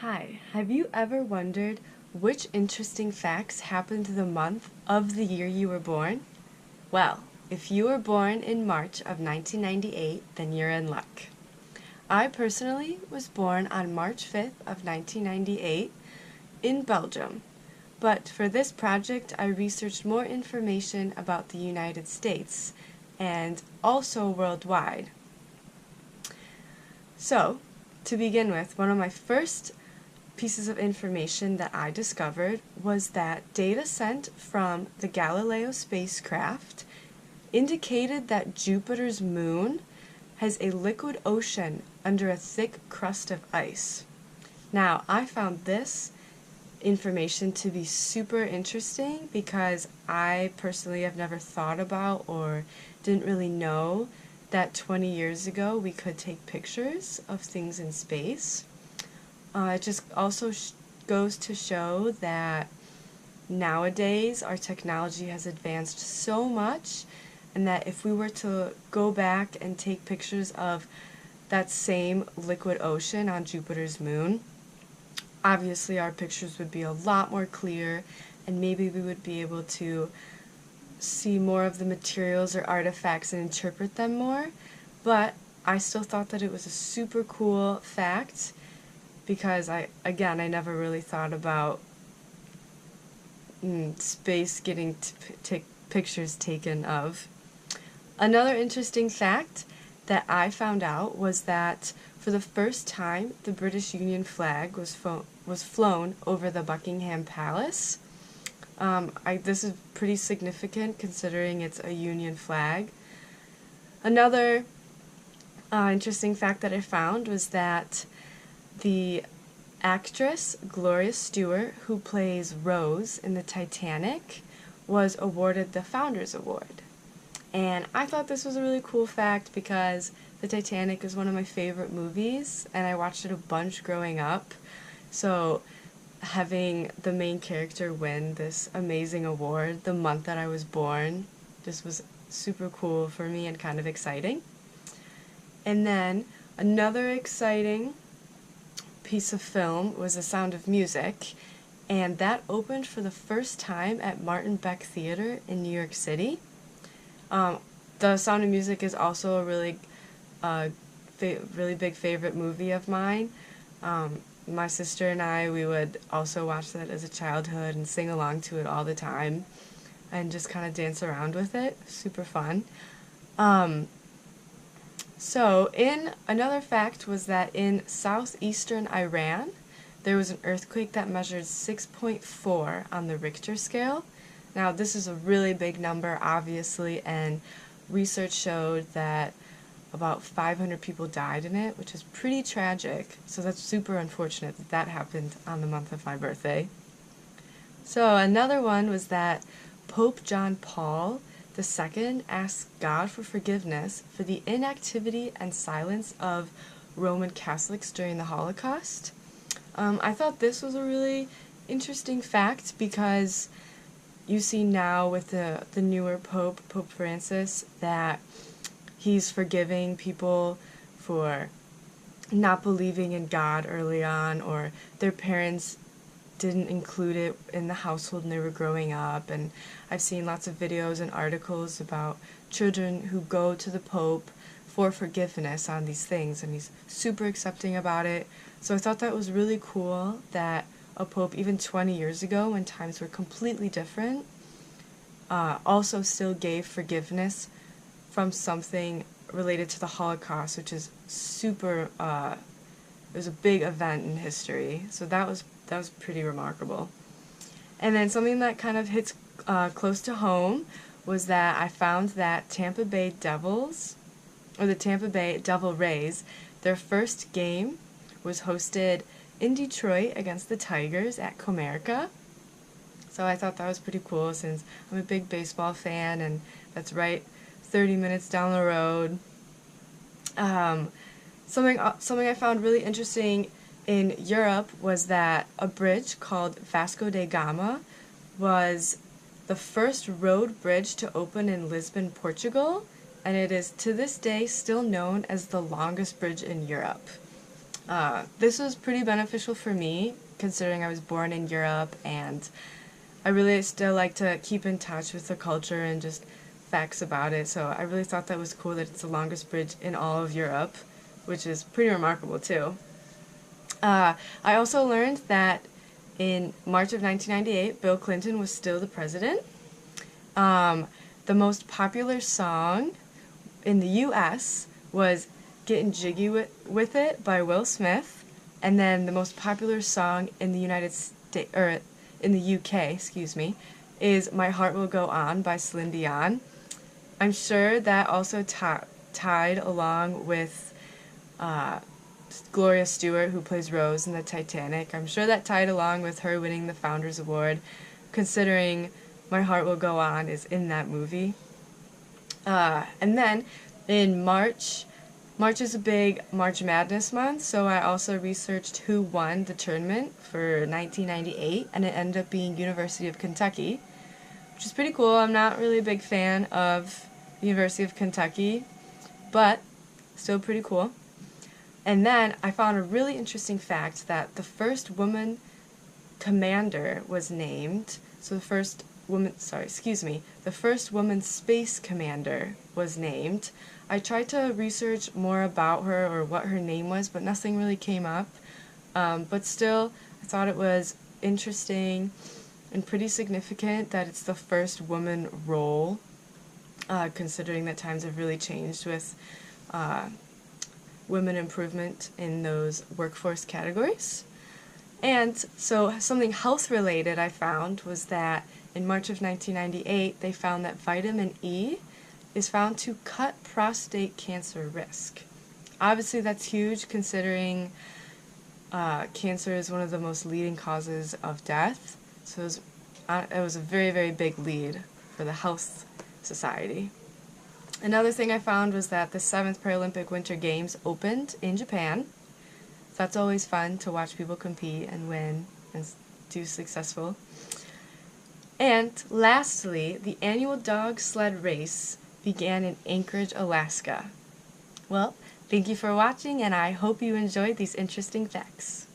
Hi, have you ever wondered which interesting facts happened the month of the year you were born? Well, if you were born in March of 1998, then you're in luck. I personally was born on March 5th of 1998 in Belgium. But for this project, I researched more information about the United States and also worldwide. So, to begin with, one of my first pieces of information that I discovered was that data sent from the Galileo spacecraft indicated that Jupiter's moon has a liquid ocean under a thick crust of ice. Now, I found this information to be super interesting because I personally have never thought about or didn't really know that 20 years ago we could take pictures of things in space. It just also goes to show that nowadays our technology has advanced so much, and that if we were to go back and take pictures of that same liquid ocean on Jupiter's moon, obviously our pictures would be a lot more clear, and maybe we would be able to see more of the materials or artifacts and interpret them more. But I still thought that it was a super cool fact because I never really thought about space getting pictures taken of. Another interesting fact that I found out was that for the first time the British Union flag was flown over the Buckingham Palace. This is pretty significant considering it's a Union flag. Another interesting fact that I found was that the actress Gloria Stewart, who plays Rose in the Titanic, was awarded the Founders Award. And I thought this was a really cool fact because the Titanic is one of my favorite movies and I watched it a bunch growing up. So having the main character win this amazing award the month that I was born just was super cool for me and kind of exciting. And then another exciting piece of film was The Sound of Music, and that opened for the first time at Martin Beck Theater in New York City. The Sound of Music is also a really big favorite movie of mine. My sister and I, we would also watch that as a childhood and sing along to it all the time and just kind of dance around with it. Super fun. So, another fact was that in southeastern Iran, there was an earthquake that measured 6.4 on the Richter scale. Now, this is a really big number, obviously, and research showed that about 500 people died in it, which is pretty tragic. So that's super unfortunate that that happened on the month of my birthday. So another one was that Pope John Paul II asked God for forgiveness for the inactivity and silence of Roman Catholics during the Holocaust. I thought this was a really interesting fact because you see now with the newer Pope, Pope Francis, that he's forgiving people for not believing in God early on, or their parents didn't include it in the household when they were growing up. And I've seen lots of videos and articles about children who go to the Pope for forgiveness on these things, and he's super accepting about it. So I thought that was really cool that a Pope, even 20 years ago when times were completely different, also still gave forgiveness from something related to the Holocaust, which is super, it was a big event in history. So that was pretty remarkable. And then something that kind of hits close to home was that I found that Tampa Bay Devils, or the Tampa Bay Devil Rays, their first game was hosted in Detroit against the Tigers at Comerica. So I thought that was pretty cool since I'm a big baseball fan, and that's right 30 minutes down the road. Something I found really interesting in Europe was that a bridge called Vasco da Gama was the first road bridge to open in Lisbon, Portugal, and it is to this day still known as the longest bridge in Europe. This was pretty beneficial for me, considering I was born in Europe, and I really still like to keep in touch with the culture and just facts about it, so I really thought that was cool that it's the longest bridge in all of Europe, which is pretty remarkable too. I also learned that in March of 1998, Bill Clinton was still the president. The most popular song in the U.S. was Getting Jiggy with It by Will Smith, and then the most popular song in the United States, or in the UK, excuse me, is My Heart Will Go On by Celine Dion. I'm sure that also tied along with Gloria Stewart, who plays Rose in the Titanic. I'm sure that tied along with her winning the Founders Award, considering My Heart Will Go On is in that movie. And then in March is a big March Madness month, so I also researched who won the tournament for 1998, and it ended up being University of Kentucky, which is pretty cool. I'm not really a big fan of the University of Kentucky, but still pretty cool. And then I found a really interesting fact that the first woman commander was named, so the first woman space commander was named. I tried to research more about her or what her name was, but nothing really came up. But still, I thought it was interesting and pretty significant that it's the first woman role, considering that times have really changed with women improvement in those workforce categories. And so something health related I found was that in March of 1998 they found that vitamin E is found to cut prostate cancer risk. Obviously that's huge, considering cancer is one of the most leading causes of death. So it was a very, very big lead for the health society. Another thing I found was that the 7th Paralympic Winter Games opened in Japan. So that's always fun to watch people compete and win and do successful. And lastly, the annual dog sled race began in Anchorage, Alaska. Well, thank you for watching, and I hope you enjoyed these interesting facts.